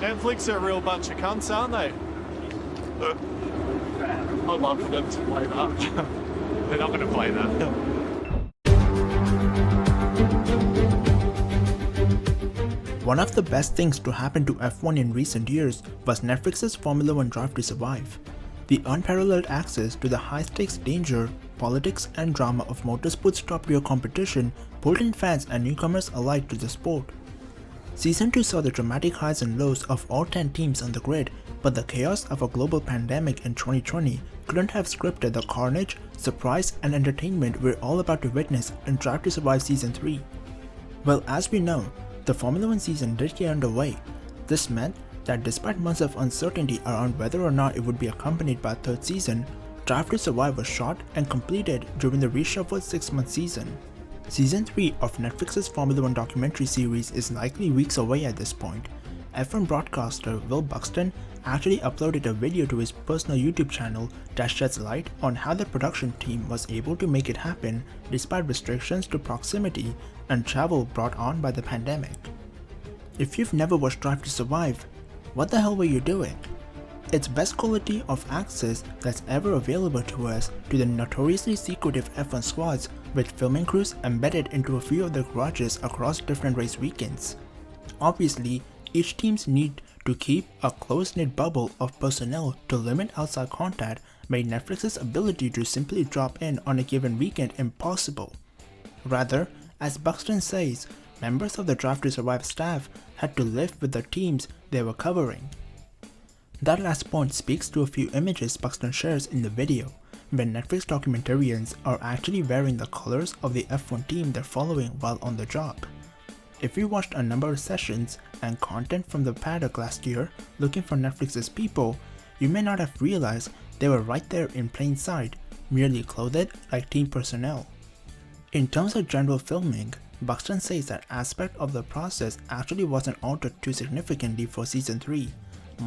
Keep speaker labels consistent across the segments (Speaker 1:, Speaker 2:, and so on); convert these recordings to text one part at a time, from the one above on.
Speaker 1: Netflix are a real bunch of cunts, aren't they? I'd love for them to play that. They're not going to play that.
Speaker 2: One of the best things to happen to F1 in recent years was Netflix's Formula One Drive to Survive. The unparalleled access to the high-stakes danger, politics and drama of motorsport's top-tier competition pulled in fans and newcomers alike to the sport. Season 2 saw the dramatic highs and lows of all 10 teams on the grid, but the chaos of a global pandemic in 2020 couldn't have scripted the carnage, surprise and entertainment we're all about to witness in Drive to Survive Season 3. Well, as we know, the Formula One season did get underway. This meant that despite months of uncertainty around whether or not it would be accompanied by a third season, Drive to Survive was shot and completed during the reshuffled 6-month season. Season 3 of Netflix's Formula One documentary series is likely weeks away at this point. F1 broadcaster Will Buxton actually uploaded a video to his personal YouTube channel that sheds light on how the production team was able to make it happen despite restrictions to proximity and travel brought on by the pandemic. If you've never watched Drive to Survive, what the hell were you doing? It's best quality of access that's ever available to us to the notoriously secretive F1 squads with filming crews embedded into a few of their garages across different race weekends. Obviously, each team's need to keep a close-knit bubble of personnel to limit outside contact made Netflix's ability to simply drop in on a given weekend impossible. Rather, as Buxton says, members of the Drive to Survive staff had to live with the teams they were covering. That last point speaks to a few images Buxton shares in the video, where Netflix documentarians are actually wearing the colors of the F1 team they're following while on the job. If you watched a number of sessions and content from the paddock last year looking for Netflix's people, you may not have realized they were right there in plain sight, merely clothed like team personnel. In terms of general filming, Buxton says that aspect of the process actually wasn't altered too significantly for Season 3.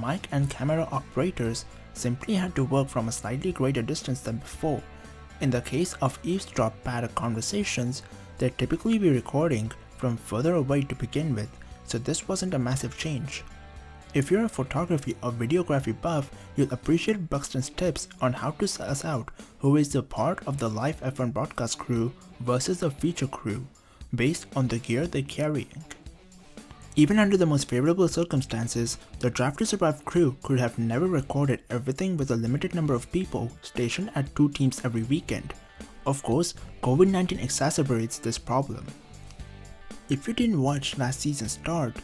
Speaker 2: Mic and camera operators simply had to work from a slightly greater distance than before. In the case of eavesdrop paddock conversations, they'd typically be recording from further away to begin with, so this wasn't a massive change. If you're a photography or videography buff, you'll appreciate Buxton's tips on how to suss out who is the part of the live F1 broadcast crew versus the feature crew, based on the gear they're carrying. Even under the most favorable circumstances, the Drive to Survive crew could have never recorded everything with a limited number of people stationed at 2 teams every weekend. Of course, Covid-19 exacerbates this problem. If you didn't watch last season's start,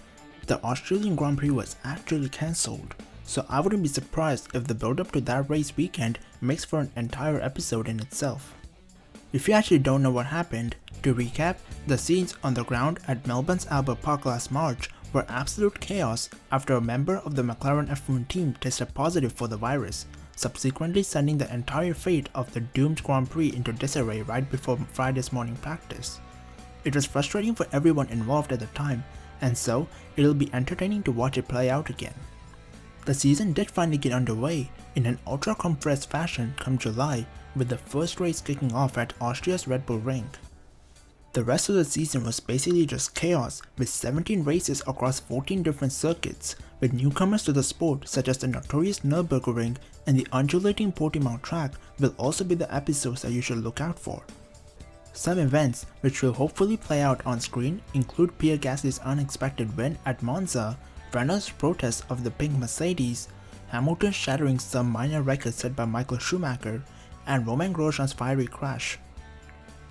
Speaker 2: the Australian Grand Prix was actually cancelled, so I wouldn't be surprised if the build-up to that race weekend makes for an entire episode in itself. If you actually don't know what happened, to recap, the scenes on the ground at Melbourne's Albert Park last March were absolute chaos after a member of the McLaren F1 team tested positive for the virus, subsequently sending the entire fate of the doomed Grand Prix into disarray right before Friday's morning practice. It was frustrating for everyone involved at the time, and so it'll be entertaining to watch it play out again. The season did finally get underway in an ultra-compressed fashion come July, with the first race kicking off at Austria's Red Bull Ring. The rest of the season was basically just chaos, with 17 races across 14 different circuits, with newcomers to the sport such as the notorious Nürburgring and the undulating Portimao track will also be the episodes that you should look out for. Some events which will hopefully play out on screen include Pierre Gasly's unexpected win at Monza, Renault's protest of the pink Mercedes, Hamilton shattering some minor records set by Michael Schumacher, and Romain Grosjean's fiery crash.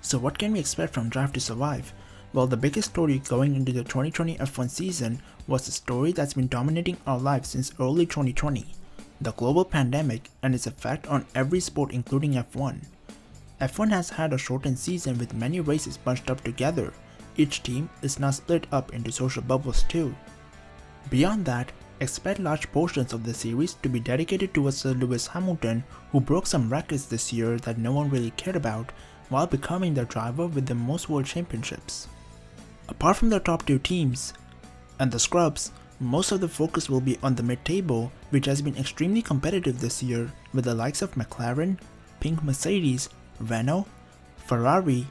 Speaker 2: So what can we expect from Drive to Survive? Well, the biggest story going into the 2020 F1 season was the story that's been dominating our lives since early 2020, the global pandemic and its effect on every sport including F1. F1 has had a shortened season with many races bunched up together. Each team is now split up into social bubbles too. Beyond that, expect large portions of the series to be dedicated towards Sir Lewis Hamilton, who broke some records this year that no one really cared about, while becoming the driver with the most world championships. Apart from the top 2 teams and the scrubs, most of the focus will be on the mid-table, which has been extremely competitive this year with the likes of McLaren, Pink Mercedes, Renault, Ferrari,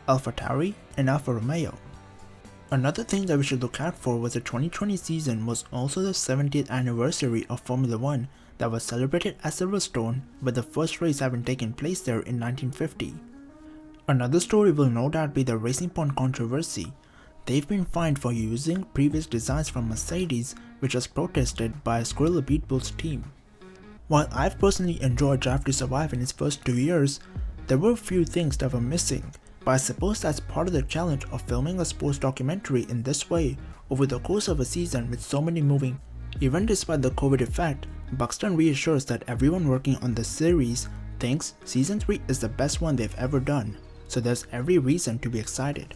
Speaker 2: AlphaTauri and Alfa Romeo. Another thing that we should look out for was the 2020 season was also the 70th anniversary of Formula 1 that was celebrated at Silverstone, with the first race having taken place there in 1950. Another story will no doubt be the Racing Point controversy. They've been fined for using previous designs from Mercedes, which was protested by Squirrel Beatbull's team. While I've personally enjoyed Drive to Survive in its first 2 years, there were a few things that were missing, but I suppose that's part of the challenge of filming a sports documentary in this way over the course of a season with so many moving. Even despite the COVID effect, Buxton reassures that everyone working on the series thinks Season 3 is the best one they've ever done, so there's every reason to be excited.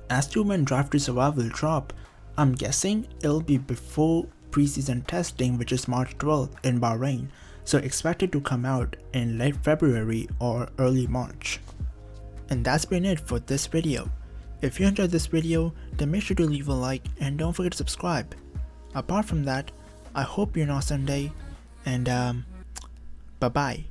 Speaker 2: As to when Drive to Survive will drop, I'm guessing it'll be before pre-season testing, which is March 12th in Bahrain, so expect it to come out in late February or early March. And that's been it for this video. If you enjoyed this video, then make sure to leave a like and don't forget to subscribe. Apart from that, I hope you're an awesome day, and bye bye.